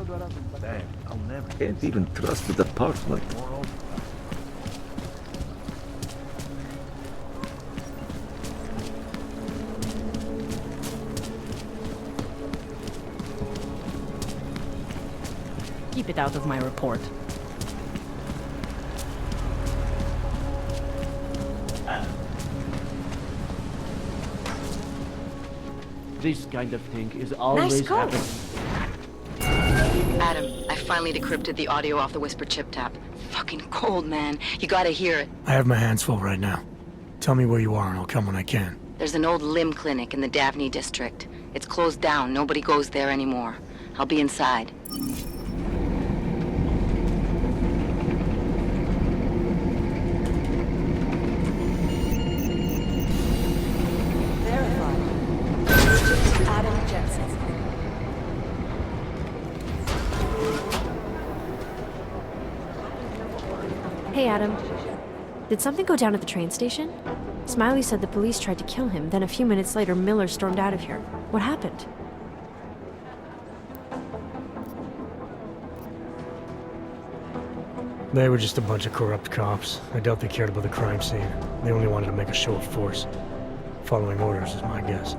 Damn, I'll never. Can't even trust the department. Keep it out of my report. This kind of thing is always happening. Adam, I finally decrypted the audio off the Whisper chip tap. Fucking cold, man. You gotta hear it. I have my hands full right now. Tell me where you are and I'll come when I can. There's an old limb clinic in the Davney district. It's closed down. Nobody goes there anymore. I'll be inside. Hey, Adam. Did something go down at the train station? Smiley said the police tried to kill him, then a few minutes later, Miller stormed out of here. What happened? They were just a bunch of corrupt cops. I doubt they cared about the crime scene. They only wanted to make a show of force. Following orders is my guess.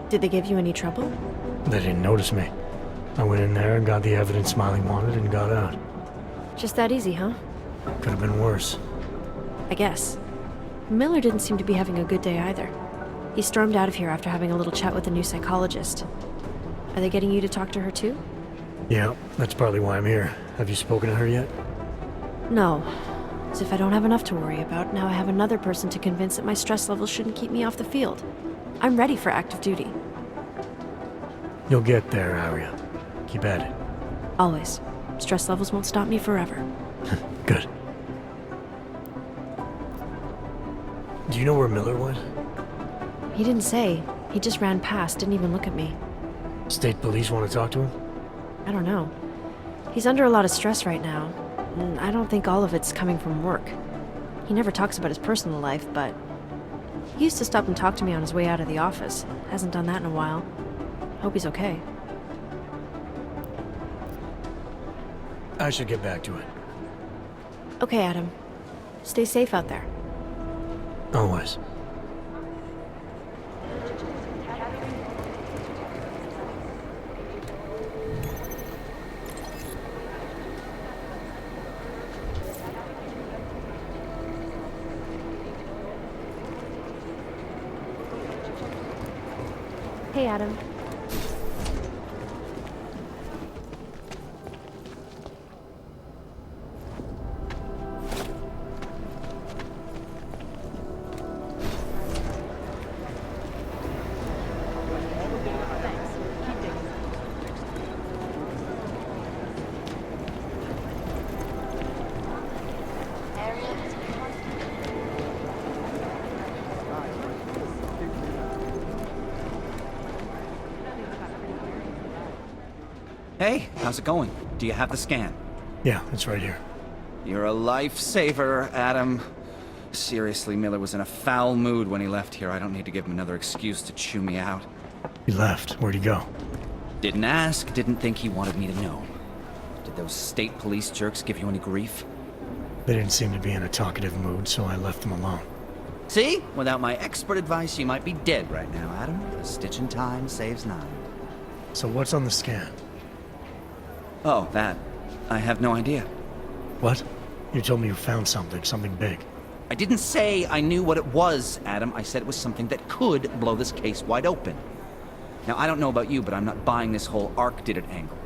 Did they give you any trouble? They didn't notice me. I went in there and got the evidence Smiley wanted and got out. Just that easy, huh? Could have been worse. I guess. Miller didn't seem to be having a good day either. He stormed out of here after having a little chat with the new psychologist. Are they getting you to talk to her too? Yeah, that's partly why I'm here. Have you spoken to her yet? No. As if I don't have enough to worry about, now I have another person to convince that my stress levels shouldn't keep me off the field. I'm ready for active duty. You'll get there, Aria. Keep at it. Always. Stress levels won't stop me forever. Good. Do you know where Miller went? He didn't say. He just ran past, didn't even look at me. State police want to talk to him? I don't know. He's under a lot of stress right now. And I don't think all of it's coming from work. He never talks about his personal life, but he used to stop and talk to me on his way out of the office. Hasn't done that in a while. Hope he's okay. I should get back to it. Okay, Adam. Stay safe out there. Always. Hey, Adam. Hey, how's it going? Do you have the scan? Yeah, it's right here. You're a lifesaver, Adam. Seriously, Miller was in a foul mood when he left here. I don't need to give him another excuse to chew me out. He left. Where'd he go? Didn't ask, didn't think he wanted me to know. Did those state police jerks give you any grief? They didn't seem to be in a talkative mood, so I left them alone. See? Without my expert advice, you might be dead right now, Adam. A stitch in time saves 9. So what's on the scan? Oh, that. I have no idea. What? You told me you found something big. I didn't say I knew what it was, Adam. I said it was something that could blow this case wide open. Now, I don't know about you, but I'm not buying this whole Ark did it angle.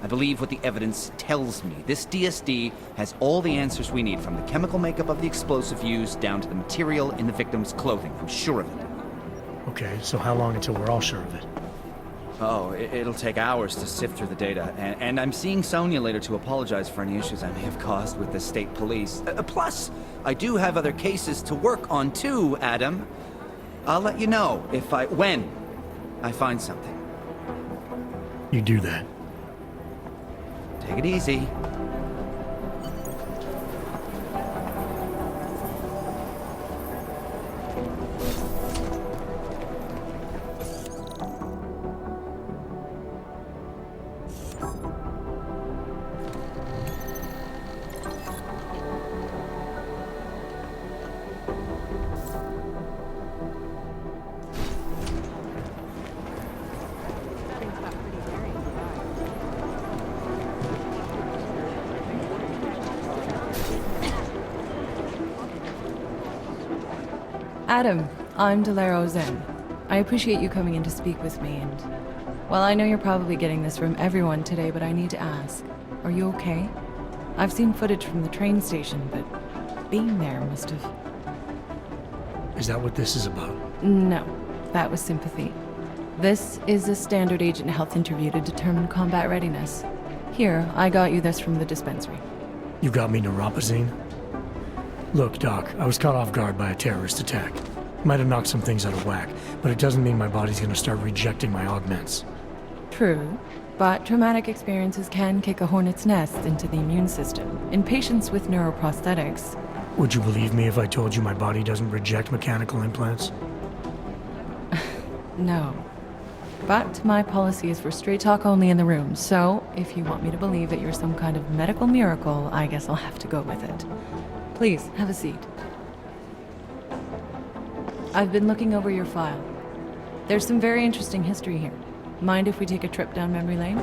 I believe what the evidence tells me. This DSD has all the answers we need, from the chemical makeup of the explosive used down to the material in the victim's clothing. I'm sure of it. Okay, so how long until we're all sure of it? Oh, it'll take hours to sift through the data, and I'm seeing Sonia later to apologize for any issues I may have caused with the state police. Plus, I do have other cases to work on too, Adam. I'll let you know when I find something. You do that. Take it easy. Adam, I'm Delaro Zen. I appreciate you coming in to speak with me, and... Well, I know you're probably getting this from everyone today, but I need to ask. Are you okay? I've seen footage from the train station, but being there must have... Is that what this is about? No, that was sympathy. This is a standard agent health interview to determine combat readiness. Here, I got you this from the dispensary. You got me neuropazine? Look, Doc, I was caught off guard by a terrorist attack. Might have knocked some things out of whack, but it doesn't mean my body's gonna start rejecting my augments. True, but traumatic experiences can kick a hornet's nest into the immune system. In patients with neuroprosthetics... Would you believe me if I told you my body doesn't reject mechanical implants? No. But my policy is for straight talk only in the room, so if you want me to believe that you're some kind of medical miracle, I guess I'll have to go with it. Please, have a seat. I've been looking over your file. There's some very interesting history here. Mind if we take a trip down memory lane?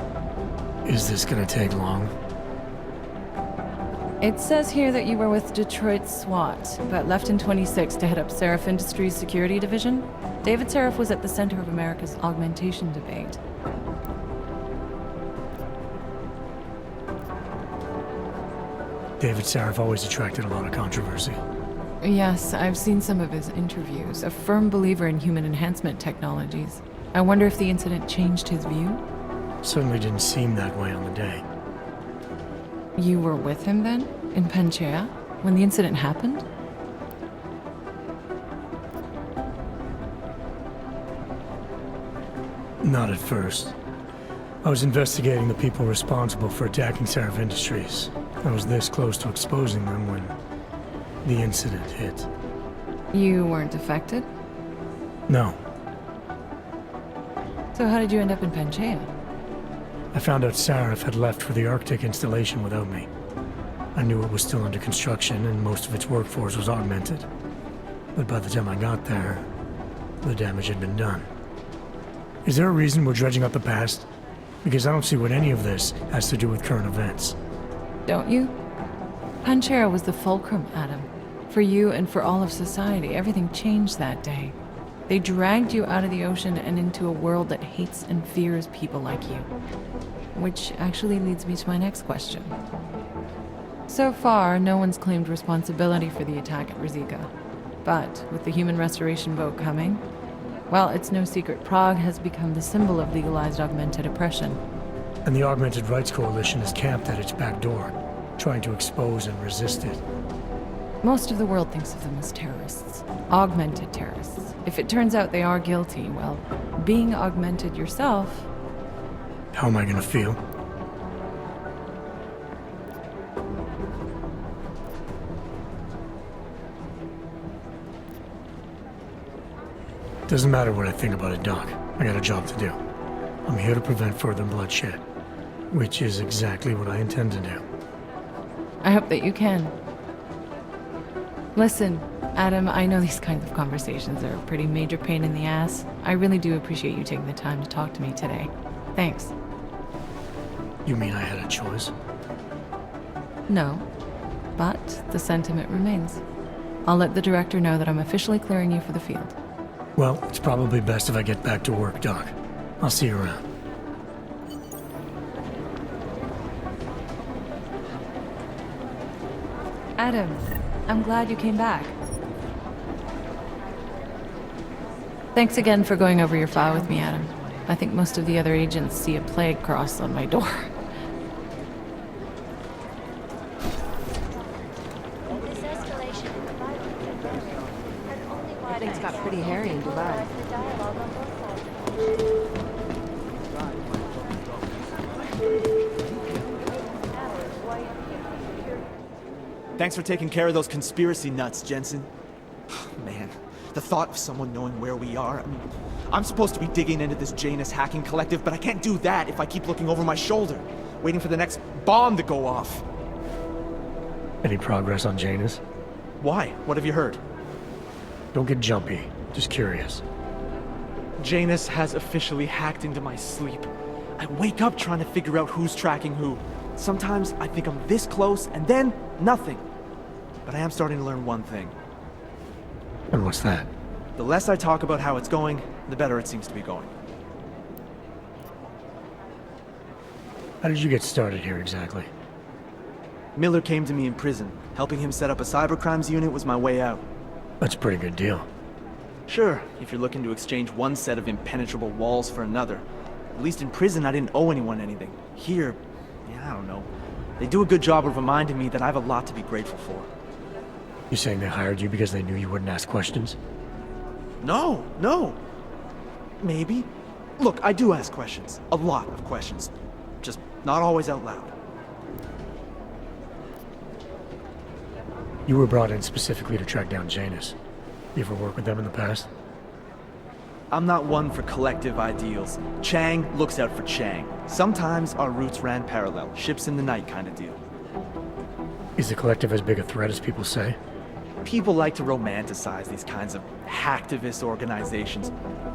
Is this gonna take long? It says here that you were with Detroit SWAT, but left in 26 to head up Seraph Industries' security division. David Seraph was at the center of America's augmentation debate. David Seraph always attracted a lot of controversy. Yes, I've seen some of his interviews. A firm believer in human enhancement technologies. I wonder if the incident changed his view? Certainly didn't seem that way on the day. You were with him then? In Panchea? When the incident happened? Not at first. I was investigating the people responsible for attacking Seraph Industries. I was this close to exposing them when the incident hit. You weren't affected? No. So how did you end up in Panchea? I found out Seraph had left for the Arctic installation without me. I knew it was still under construction and most of its workforce was augmented. But by the time I got there, the damage had been done. Is there a reason we're dredging up the past? Because I don't see what any of this has to do with current events. Don't you? Panchea was the fulcrum, Adam. For you and for all of society, everything changed that day. They dragged you out of the ocean and into a world that hates and fears people like you. Which actually leads me to my next question. So far, no one's claimed responsibility for the attack at Rizika. But with the human restoration boat coming, well, it's no secret Prague has become the symbol of legalized augmented oppression. And the Augmented Rights Coalition is camped at its back door, trying to expose and resist it. Most of the world thinks of them as terrorists. Augmented terrorists. If it turns out they are guilty, well, being augmented yourself... How am I gonna feel? Doesn't matter what I think about it, Doc. I got a job to do. I'm here to prevent further bloodshed, which is exactly what I intend to do. I hope that you can. Listen, Adam, I know these kinds of conversations are a pretty major pain in the ass. I really do appreciate you taking the time to talk to me today. Thanks. You mean I had a choice? No, but the sentiment remains. I'll let the director know that I'm officially clearing you for the field. Well, it's probably best if I get back to work, Doc. I'll see you around. Adam, I'm glad you came back. Thanks again for going over your file with me, Adam. I think most of the other agents see a plague cross on my door. Things got pretty hairy in Dubai. Thanks for taking care of those conspiracy nuts, Jensen. Man, the thought of someone knowing where we are, I mean, I'm supposed to be digging into this Janus hacking collective, but I can't do that if I keep looking over my shoulder, waiting for the next bomb to go off. Any progress on Janus? Why? What have you heard? Don't get jumpy. Just curious. Janus has officially hacked into my sleep. I wake up trying to figure out who's tracking who. Sometimes I think I'm this close, and then nothing. But I am starting to learn one thing. And what's that? The less I talk about how it's going, the better it seems to be going. How did you get started here exactly? Miller came to me in prison. Helping him set up a cybercrimes unit was my way out. That's a pretty good deal. Sure, if you're looking to exchange one set of impenetrable walls for another. At least in prison, I didn't owe anyone anything. Here, yeah, I don't know. They do a good job of reminding me that I have a lot to be grateful for. You saying they hired you because they knew you wouldn't ask questions? No, no. Maybe. Look, I do ask questions. A lot of questions. Just not always out loud. You were brought in specifically to track down Janus. You ever worked with them in the past? I'm not one for collective ideals. Chang looks out for Chang. Sometimes our routes ran parallel, ships in the night kind of deal. Is the collective as big a threat as people say? People like to romanticize these kinds of hacktivist organizations.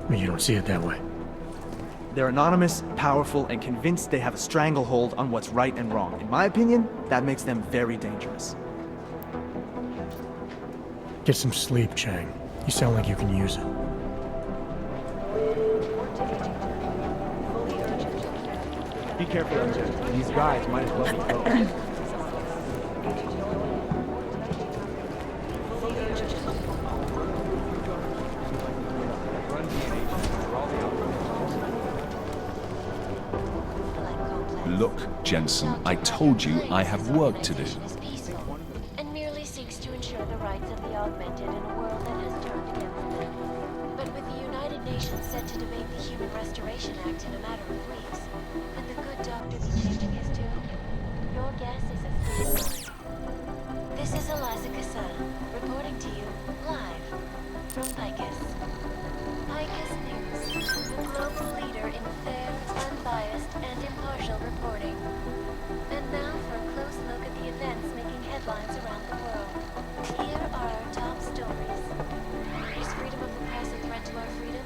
But you don't see it that way. They're anonymous, powerful, and convinced they have a stranglehold on what's right and wrong. In my opinion, that makes them very dangerous. Get some sleep, Chang. You sound like you can use it. Be careful out there. These guys might as well be killed. Look, Jensen, I told you I have work to do. And merely seeks to ensure the rights of the augmented in a world that has turned against them. But with the United Nations set to debate the Human Restoration Act in a matter of weeks, and the good doctor be changing his tune, your guess is as good as mine. This is Eliza Kassan, reporting to you live from Picus. Picus News, the global leader in fair, unbiased, and impartial reporting. And now for a close look at the events making headlines around the world. Here are our top stories. Is freedom of the press a threat to our freedom?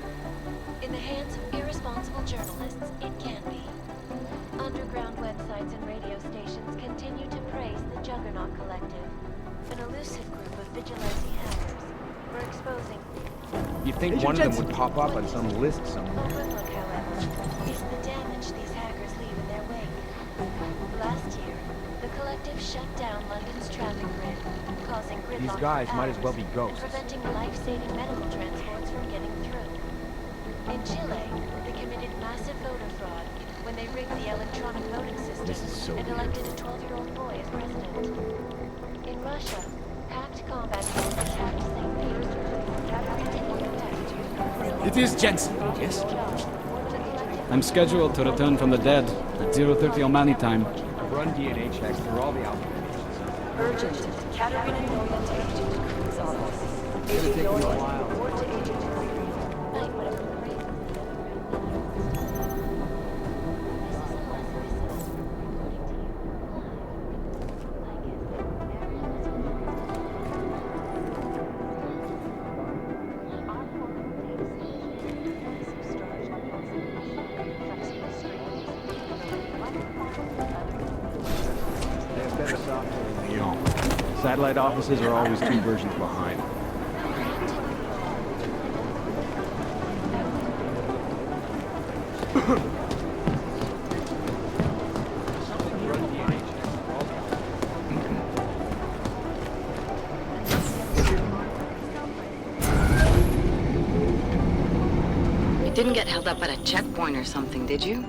In the hands of irresponsible journalists, it can be. Underground websites and radio stations continue to praise the Juggernaut Collective, an elusive group of vigilante hackers for exposing... You'd think one of them would pop up on some list somewhere. Overlook, however, is the damage these hackers leave in their wake. Last year, the collective shut down London's traffic grid, causing gridlock These guys for might as well hours be ghosts. and preventing life-saving medical transports from getting through. In Chile, they committed massive voter fraud when they rigged the electronic voting system and elected a 12-year-old boy as president. In Russia, hacked combat drones attacked St. Petersburg. It is Jensen. Yes? I'm scheduled to return from the dead at 0:30 Omani time. Run DNA checks through all the outfits. Urgent. Katerina Norientate to Crew's office. It'll take you a while. Report to Agent Satellite offices are always 2 versions behind. You didn't get held up at a checkpoint or something, did you?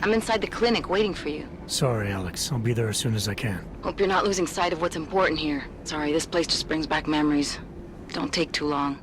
I'm inside the clinic waiting for you. Sorry, Alex. I'll be there as soon as I can. Hope you're not losing sight of what's important here. Sorry, this place just brings back memories. Don't take too long.